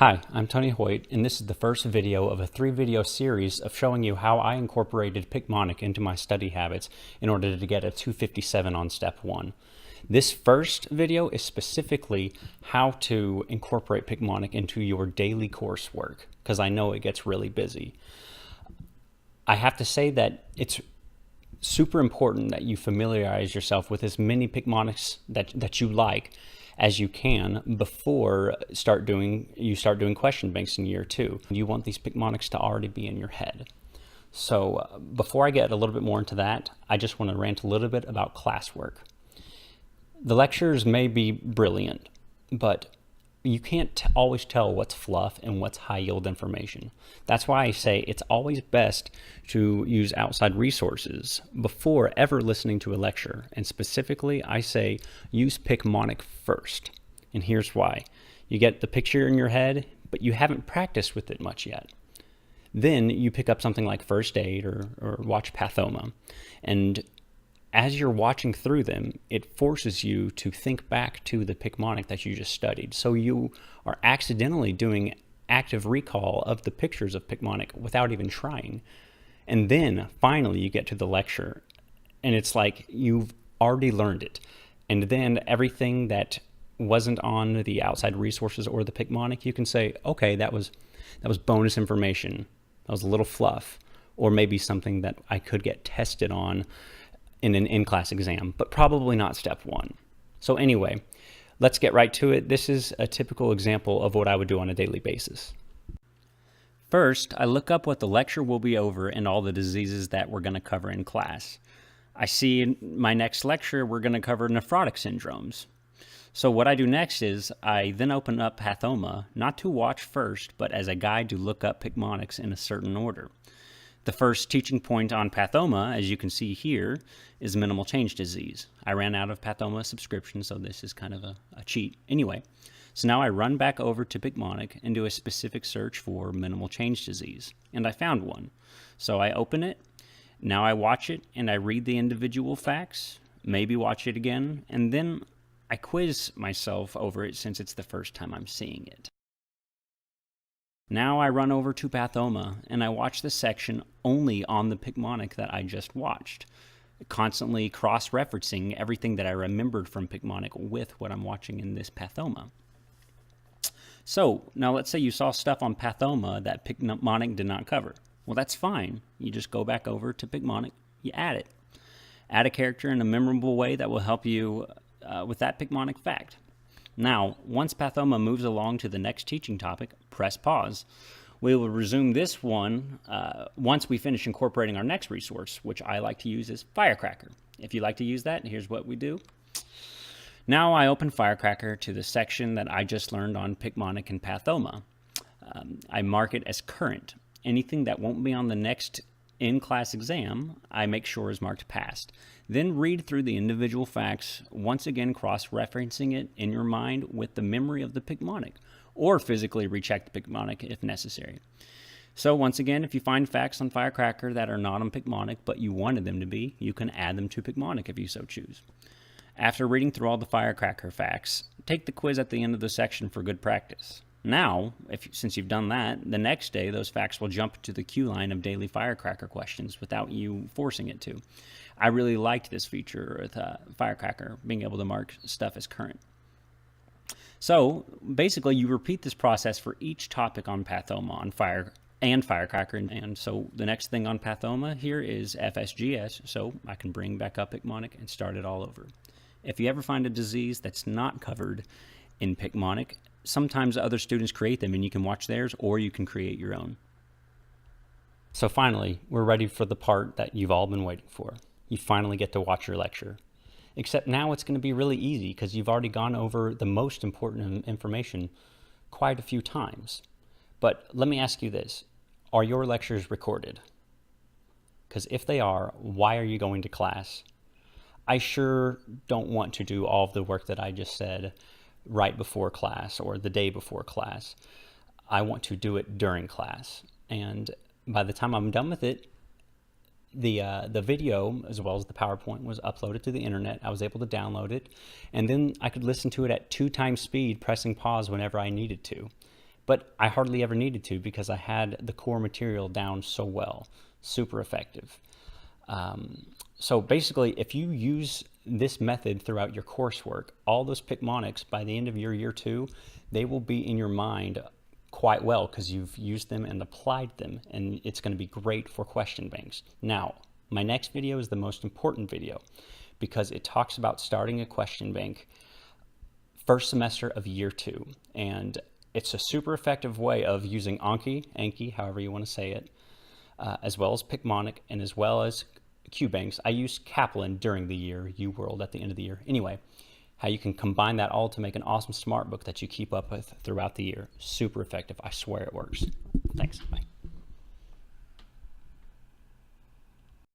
Hi, I'm Tony Hoyt, and this is the first video of a 3-video series of showing you how I incorporated Picmonic into my study habits in order to get a 257 on step 1. This first video is specifically how to incorporate Picmonic into your daily coursework, because I know it gets really busy. I have to say that it's super important that you familiarize yourself with as many Picmonics that you like as you can before you start doing question banks in year 2. You want these Picmonics to already be in your head. So before I get a little bit more into that, I just want to rant a little bit about classwork. The lectures may be brilliant, but you can't always tell what's fluff and what's high yield information. That's why I say it's always best to use outside resources before ever listening to a lecture. And specifically, I say use Picmonic first. And here's why. You get the picture in your head, but you haven't practiced with it much yet. Then you pick up something like first aid or watch Pathoma. And as you're watching through them, it forces you to think back to the Picmonic that you just studied. So you are accidentally doing active recall of the pictures of Picmonic without even trying. And then finally you get to the lecture and it's like you've already learned it. And then everything that wasn't on the outside resources or the Picmonic, you can say, okay, that was bonus information. That was a little fluff, or maybe something that I could get tested on in an in-class exam, but probably not step 1. So anyway, let's get right to it. This is a typical example of what I would do on a daily basis. First, I look up what the lecture will be over and all the diseases that we're going to cover in class. I see in my next lecture, we're going to cover nephrotic syndromes. So what I do next is I then open up Pathoma, not to watch first, but as a guide to look up Picmonics in a certain order. The first teaching point on Pathoma, as you can see here, is minimal change disease. I ran out of Pathoma subscription, so this is kind of a cheat. Anyway, so now I run back over to Picmonic and do a specific search for minimal change disease, and I found one. So I open it, now I watch it, and I read the individual facts, maybe watch it again, and then I quiz myself over it since it's the first time I'm seeing it. Now I run over to Pathoma and I watch the section only on the Picmonic that I just watched, constantly cross-referencing everything that I remembered from Picmonic with what I'm watching in this Pathoma. So now let's say you saw stuff on Pathoma that Picmonic did not cover. Well, that's fine. You just go back over to Picmonic, you add it. Add a character in a memorable way that will help you with that Picmonic fact. Now, once Pathoma moves along to the next teaching topic, press pause. We will resume this one once we finish incorporating our next resource, which I like to use as Firecracker. If you like to use that, here's what we do. Now I open Firecracker to the section that I just learned on Picmonic and Pathoma. I mark it as current. Anything that won't be on the next in-class exam, I make sure is marked passed. Then read through the individual facts, once again cross-referencing it in your mind with the memory of the Picmonic, or physically recheck the Picmonic if necessary. So once again, if you find facts on Firecracker that are not on Picmonic, but you wanted them to be, you can add them to Picmonic if you so choose. After reading through all the Firecracker facts, take the quiz at the end of the section for good practice. Now, since you've done that, the next day those facts will jump to the queue line of daily Firecracker questions without you forcing it to. I really liked this feature with Firecracker, being able to mark stuff as current. So basically you repeat this process for each topic on Pathoma and Firecracker. And so the next thing on Pathoma here is FSGS, so I can bring back up Picmonic and start it all over. If you ever find a disease that's not covered in Picmonic, sometimes other students create them and you can watch theirs or you can create your own. So finally, we're ready for the part that you've all been waiting for. You finally get to watch your lecture. Except now it's going to be really easy because you've already gone over the most important information quite a few times. But let me ask you this. Are your lectures recorded? Because if they are, why are you going to class? I sure don't want to do all of the work that I just said right before class or the day before class. I want to do it during class. And by the time I'm done with it, the video as well as the PowerPoint was uploaded to the internet. I was able to download it, and then I could listen to it at 2 times speed, pressing pause whenever I needed to. but I hardly ever needed to because I had the core material down so well. Super effective. So basically, if you use this method throughout your coursework, all those Picmonics, by the end of your year 2, they will be in your mind quite well because you've used them and applied them, and it's going to be great for question banks. Now, my next video is the most important video because it talks about starting a question bank first semester of year 2, and it's a super effective way of using ANKI, however you want to say it, as well as Picmonic and as well as QBanks. I use Kaplan during the year, UWorld at the end of the year. Anyway, how you can combine that all to make an awesome smart book that you keep up with throughout the year. Super effective. I swear it works. Thanks. Bye.